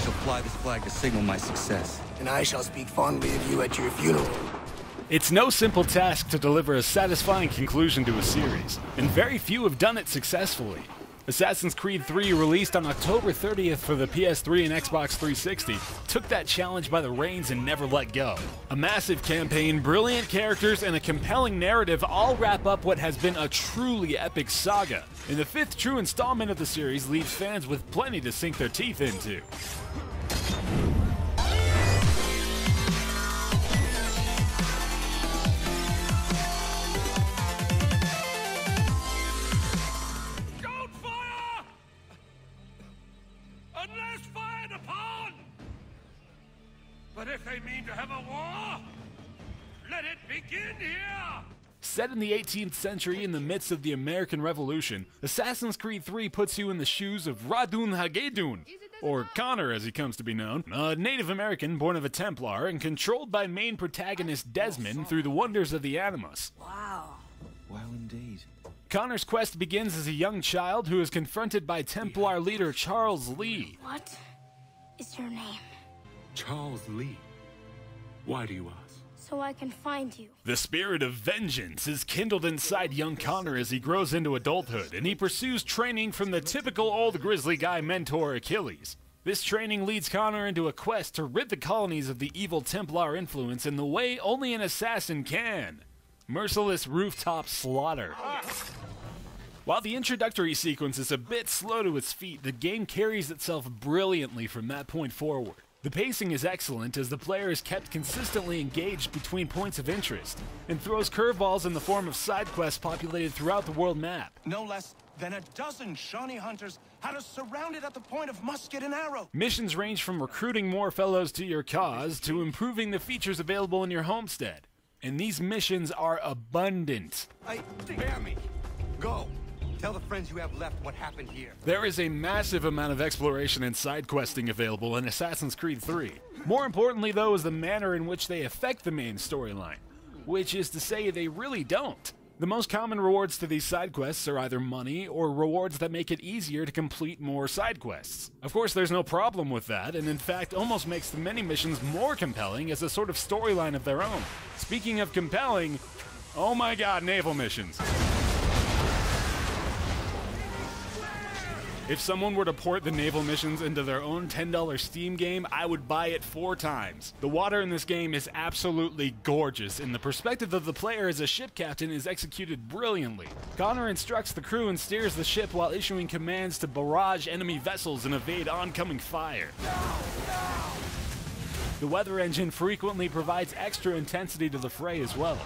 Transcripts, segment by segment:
shall fly this flag to signal my success. And I shall speak fondly of you at your funeral. It's no simple task to deliver a satisfying conclusion to a series, and very few have done it successfully. Assassin's Creed 3, released on October 30th for the PS3 and Xbox 360, took that challenge by the reins and never let go. A massive campaign, brilliant characters, and a compelling narrative all wrap up what has been a truly epic saga, and the fifth true installment of the series leaves fans with plenty to sink their teeth into. Unless fired upon! But if they mean to have a war, let it begin here! Set in the 18th century in the midst of the American Revolution, Assassin's Creed 3 puts you in the shoes of Radun Hagedun, or Connor as he comes to be known, a Native American born of a Templar and controlled by main protagonist Desmond through the wonders of the Animus. Wow. Wow, indeed. Connor's quest begins as a young child who is confronted by Templar leader Charles Lee. What is your name? Charles Lee. Why do you ask? So I can find you. The spirit of vengeance is kindled inside young Connor as he grows into adulthood, and he pursues training from the typical old grizzly guy mentor Achilles. This training leads Connor into a quest to rid the colonies of the evil Templar influence in the way only an assassin can: merciless rooftop slaughter. While the introductory sequence is a bit slow to its feet, the game carries itself brilliantly from that point forward. The pacing is excellent as the player is kept consistently engaged between points of interest, and throws curveballs in the form of side quests populated throughout the world map. No less than a dozen Shawnee hunters had us surrounded at the point of musket and arrow. Missions range from recruiting more fellows to your cause to improving the features available in your homestead. And these missions are abundant. Spare me! Go! Tell the friends you have left what happened here. There is a massive amount of exploration and side questing available in Assassin's Creed 3. More importantly, though, is the manner in which they affect the main storyline, which is to say they really don't. The most common rewards to these side quests are either money or rewards that make it easier to complete more side quests. Of course, there's no problem with that, and in fact almost makes the many missions more compelling as a sort of storyline of their own. Speaking of compelling, oh my god, naval missions. If someone were to port the naval missions into their own $10 Steam game, I would buy it 4 times. The water in this game is absolutely gorgeous, and the perspective of the player as a ship captain is executed brilliantly. Connor instructs the crew and steers the ship while issuing commands to barrage enemy vessels and evade oncoming fire. The weather engine frequently provides extra intensity to the fray as well.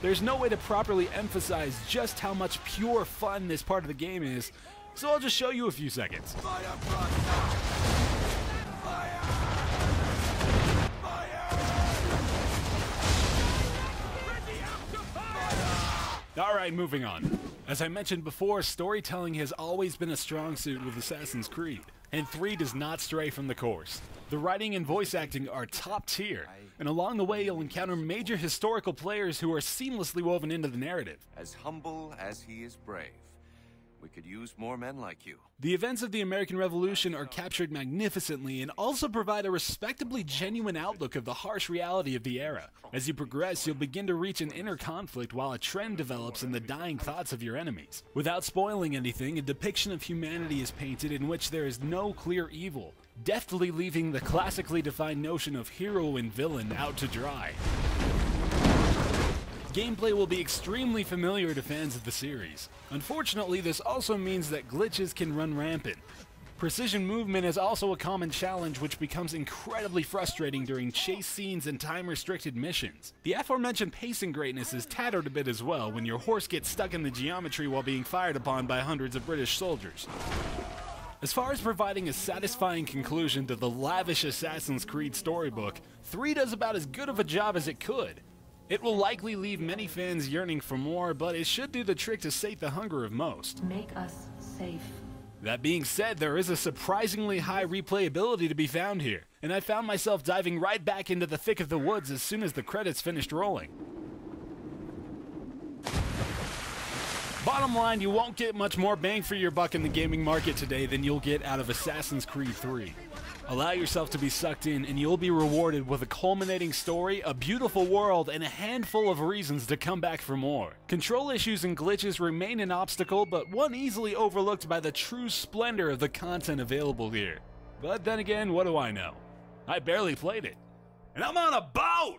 There's no way to properly emphasize just how much pure fun this part of the game is, so I'll just show you a few seconds. Alright, moving on. As I mentioned before, storytelling has always been a strong suit with Assassin's Creed, and 3 does not stray from the course. The writing and voice acting are top tier, and along the way you'll encounter major historical players who are seamlessly woven into the narrative. As humble as he is brave. We could use more men like you. The events of the American Revolution are captured magnificently and also provide a respectably genuine outlook of the harsh reality of the era. As you progress, you'll begin to reach an inner conflict while a trend develops in the dying thoughts of your enemies. Without spoiling anything, a depiction of humanity is painted in which there is no clear evil, deftly leaving the classically defined notion of hero and villain out to dry. Gameplay will be extremely familiar to fans of the series. Unfortunately, this also means that glitches can run rampant. Precision movement is also a common challenge which becomes incredibly frustrating during chase scenes and time-restricted missions. The aforementioned pacing greatness is tattered a bit as well when your horse gets stuck in the geometry while being fired upon by hundreds of British soldiers. As far as providing a satisfying conclusion to the lavish Assassin's Creed storybook, 3 does about as good of a job as it could. It will likely leave many fans yearning for more, but it should do the trick to sate the hunger of most. Make us safe. That being said, there is a surprisingly high replayability to be found here, and I found myself diving right back into the thick of the woods as soon as the credits finished rolling. Bottom line, you won't get much more bang for your buck in the gaming market today than you'll get out of Assassin's Creed 3. Allow yourself to be sucked in, and you'll be rewarded with a culminating story, a beautiful world, and a handful of reasons to come back for more. Control issues and glitches remain an obstacle, but one easily overlooked by the true splendor of the content available here. But then again, what do I know? I barely played it. And I'm on a boat!